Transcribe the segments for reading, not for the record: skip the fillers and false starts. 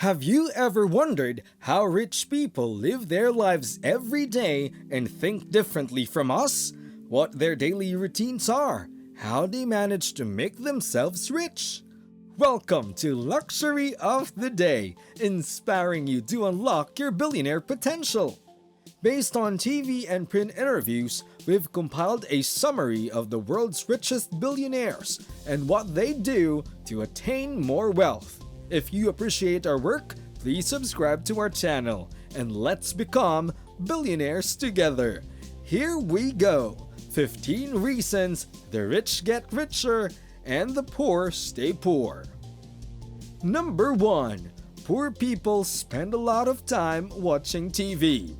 Have you ever wondered how rich people live their lives every day and think differently from us? What their daily routines are? How they manage to make themselves rich? Welcome to Luxury of the Day, inspiring you to unlock your billionaire potential. Based on TV and print interviews, we've compiled a summary of the world's richest billionaires and what they do to attain more wealth. If you appreciate our work, please subscribe to our channel and let's become billionaires together. Here we go. 15 reasons the rich get richer and the poor stay poor. Number 1. Poor people spend a lot of time watching TV.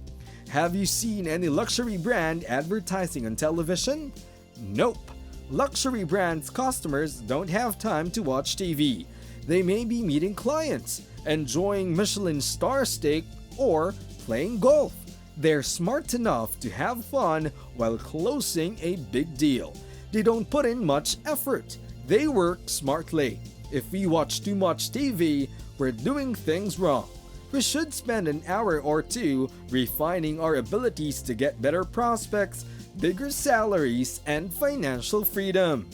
Have you seen any luxury brand advertising on television? Nope. Luxury brands' customers don't have time to watch TV. They may be meeting clients, enjoying Michelin star steak, or playing golf. They're smart enough to have fun while closing a big deal. They don't put in much effort. They work smartly. If we watch too much TV, we're doing things wrong. We should spend an hour or two refining our abilities to get better prospects, bigger salaries, and financial freedom.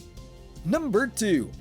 Number 2.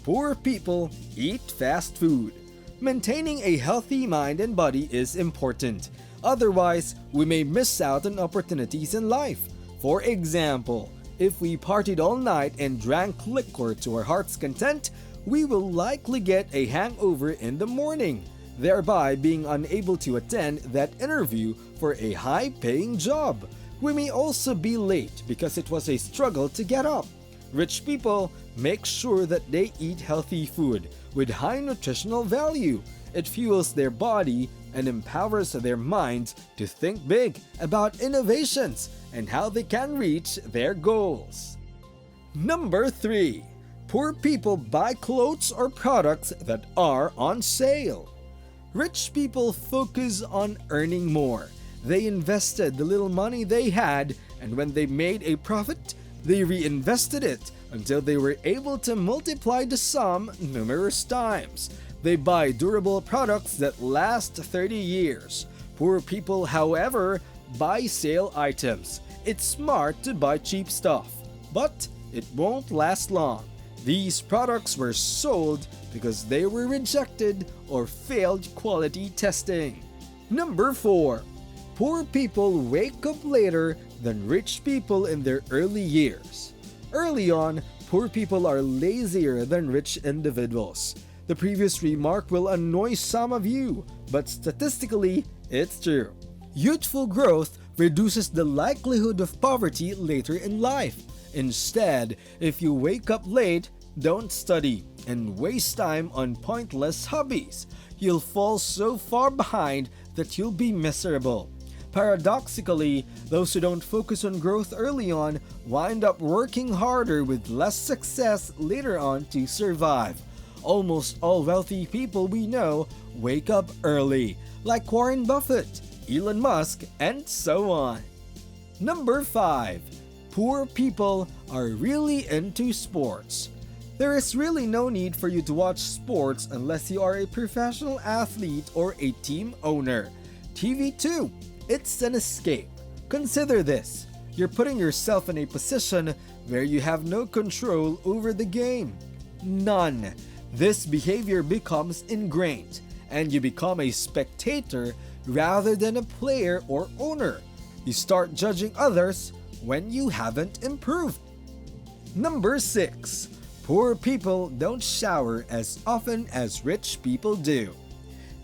Poor people eat fast food. Maintaining a healthy mind and body is important. Otherwise, we may miss out on opportunities in life. For example, if we partied all night and drank liquor to our heart's content, we will likely get a hangover in the morning, thereby being unable to attend that interview for a high-paying job. We may also be late because it was a struggle to get up. Rich people make sure that they eat healthy food with high nutritional value. It fuels their body and empowers their minds to think big about innovations and how they can reach their goals. Number 3. Poor people buy clothes or products that are on sale. Rich people focus on earning more. They invested the little money they had, and when they made a profit, they reinvested it until they were able to multiply the sum numerous times. They buy durable products that last 30 years. Poor people, however, buy sale items. It's smart to buy cheap stuff, but it won't last long. These products were sold because they were rejected or failed quality testing. Number 4. Poor people wake up later than rich people in their early years. Early on, poor people are lazier than rich individuals. The previous remark will annoy some of you, but statistically, it's true. Youthful growth reduces the likelihood of poverty later in life. Instead, if you wake up late, don't study, and waste time on pointless hobbies, you'll fall so far behind that you'll be miserable. Paradoxically, those who don't focus on growth early on wind up working harder with less success later on to survive. Almost all wealthy people we know wake up early, like Warren Buffett, Elon Musk, and so on. Number 5. Poor people are really into sports. There is really no need for you to watch sports unless you are a professional athlete or a team owner. TV too. It's an escape. Consider this. You're putting yourself in a position where you have no control over the game. None. This behavior becomes ingrained, and you become a spectator rather than a player or owner. You start judging others when you haven't improved. Number 6. Poor people don't shower as often as rich people do.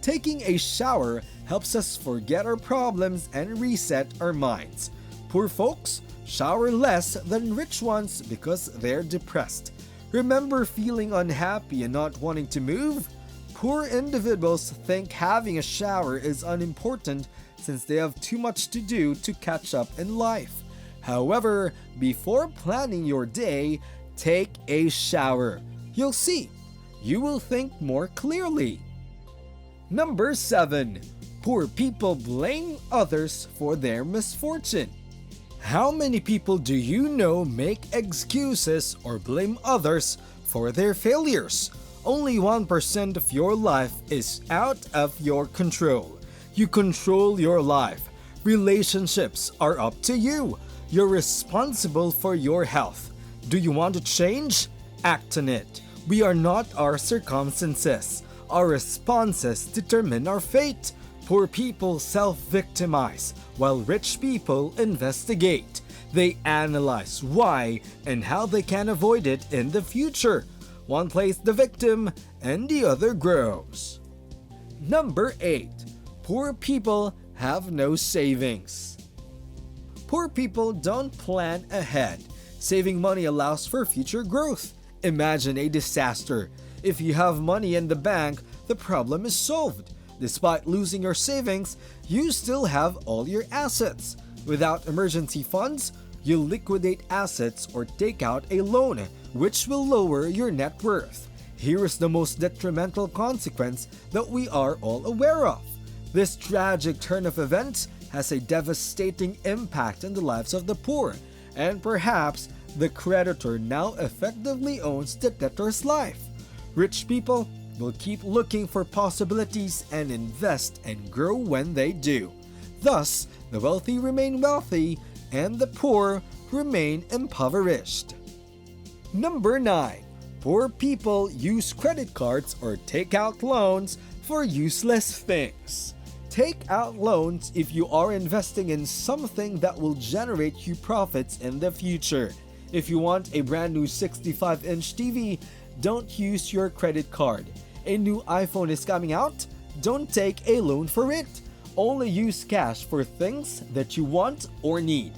Taking a shower helps us forget our problems and reset our minds. Poor folks shower less than rich ones because they're depressed. Remember feeling unhappy and not wanting to move? Poor individuals think having a shower is unimportant since they have too much to do to catch up in life. However, before planning your day, take a shower. You'll see. You will think more clearly. Number 7. Poor people blame others for their misfortune. How many people do you know make excuses or blame others for their failures? Only 1% of your life is out of your control. You control your life. Relationships are up to you. You're responsible for your health. Do you want to change? Act on it. We are not our circumstances. Our responses determine our fate. Poor people self-victimize, while rich people investigate. They analyze why and how they can avoid it in the future. One plays the victim and the other grows. Number 8. Poor people have no savings. Poor people don't plan ahead. Saving money allows for future growth. Imagine a disaster. If you have money in the bank, the problem is solved. Despite losing your savings, you still have all your assets. Without emergency funds, you liquidate assets or take out a loan, which will lower your net worth. Here is the most detrimental consequence that we are all aware of. This tragic turn of events has a devastating impact on the lives of the poor, and perhaps the creditor now effectively owns the debtor's life. Rich people will keep looking for possibilities and invest and grow when they do. Thus, the wealthy remain wealthy and the poor remain impoverished. Number 9. Poor people use credit cards or take out loans for useless things. Take out loans if you are investing in something that will generate you profits in the future. If you want a brand new 65-inch TV, don't use your credit card. A new iPhone is coming out? Don't take a loan for it. Only use cash for things that you want or need.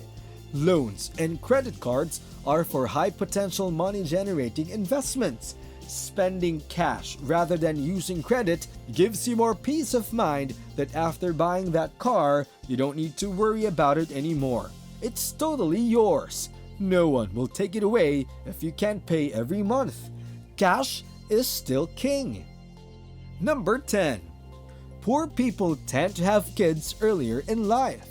Loans and credit cards are for high-potential money-generating investments. Spending cash rather than using credit gives you more peace of mind that after buying that car, you don't need to worry about it anymore. It's totally yours. No one will take it away if you can't pay every month. Cash is still king. Number 10. Poor people tend to have kids earlier in life.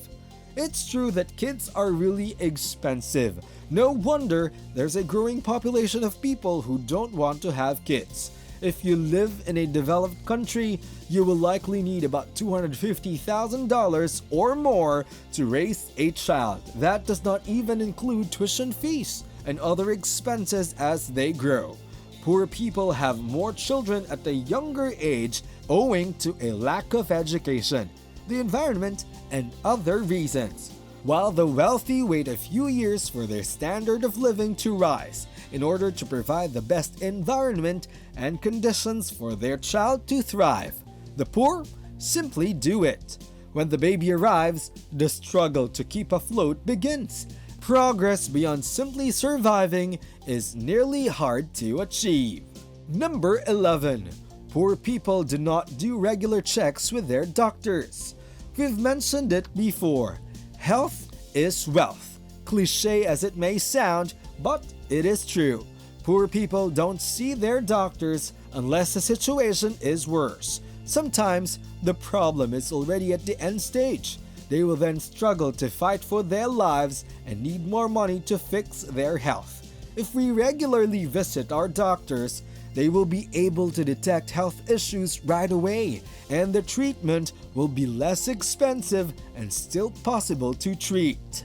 It's true that kids are really expensive. No wonder there's a growing population of people who don't want to have kids. If you live in a developed country, you will likely need about $250,000 or more to raise a child. That does not even include tuition fees and other expenses as they grow. Poor people have more children at a younger age owing to a lack of education, the environment, and other reasons. While the wealthy wait a few years for their standard of living to rise in order to provide the best environment and conditions for their child to thrive, the poor simply do it. When the baby arrives, the struggle to keep afloat begins. Progress beyond simply surviving is nearly hard to achieve. Number 11. Poor people do not do regular checks with their doctors. We've mentioned it before. Health is wealth. Cliché as it may sound, but it is true. Poor people don't see their doctors unless the situation is worse. Sometimes the problem is already at the end stage. They will then struggle to fight for their lives and need more money to fix their health. If we regularly visit our doctors, they will be able to detect health issues right away, and the treatment will be less expensive and still possible to treat.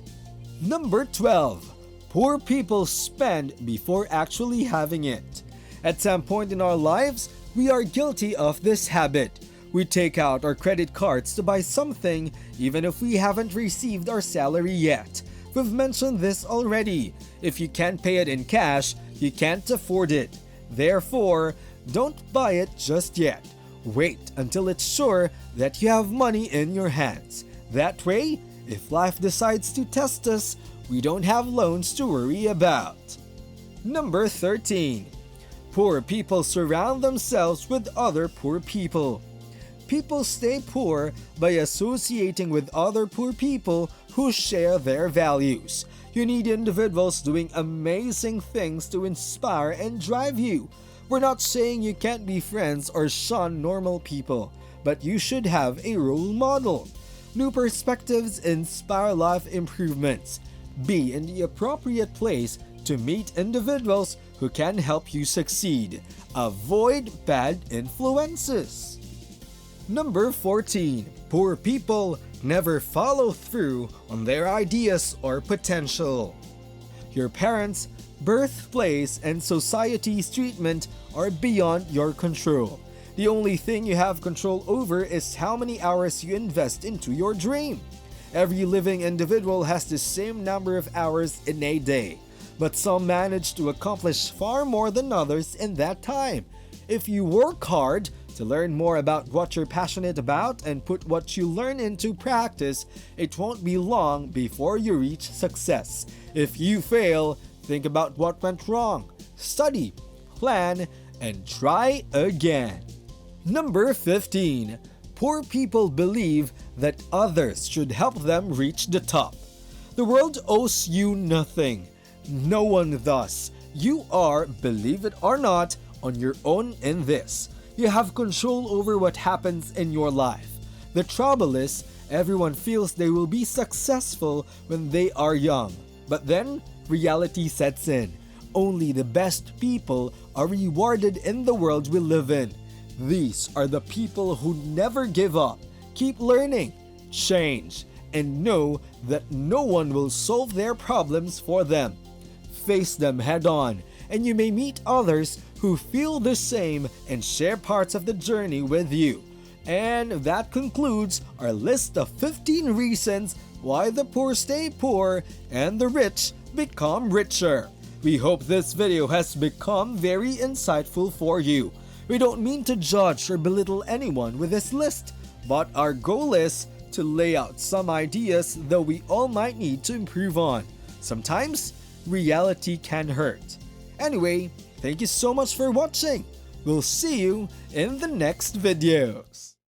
Number 12. Poor people spend before actually having it. At some point in our lives, we are guilty of this habit. We take out our credit cards to buy something even if we haven't received our salary yet. We've mentioned this already. If you can't pay it in cash, you can't afford it. Therefore, don't buy it just yet. Wait until it's sure that you have money in your hands. That way, if life decides to test us, we don't have loans to worry about. Number 13. Poor people surround themselves with other poor people. People stay poor by associating with other poor people who share their values. You need individuals doing amazing things to inspire and drive you. We're not saying you can't be friends or shun normal people, but you should have a role model. New perspectives inspire life improvements. Be in the appropriate place to meet individuals who can help you succeed. Avoid bad influences. Number 14. Poor people never follow through on their ideas or potential. Your parents, birthplace, and society's treatment are beyond your control. The only thing you have control over is how many hours you invest into your dream. Every living individual has the same number of hours in a day, but some manage to accomplish far more than others in that time. If you work hard to learn more about what you're passionate about and put what you learn into practice, it won't be long before you reach success. If you fail, think about what went wrong, study, plan, and try again. Number 15. Poor people believe that others should help them reach the top. The world owes you nothing. No one thus. You are, believe it or not, on your own in this. You have control over what happens in your life. The trouble is, everyone feels they will be successful when they are young. But then, reality sets in. Only the best people are rewarded in the world we live in. These are the people who never give up, keep learning, change, and know that no one will solve their problems for them. Face them head on, and you may meet others who feel the same and share parts of the journey with you. And that concludes our list of 15 reasons why the poor stay poor and the rich become richer. We hope this video has become very insightful for you. We don't mean to judge or belittle anyone with this list, but our goal is to lay out some ideas that we all might need to improve on. Sometimes, reality can hurt. Anyway, thank you so much for watching. We'll see you in the next videos.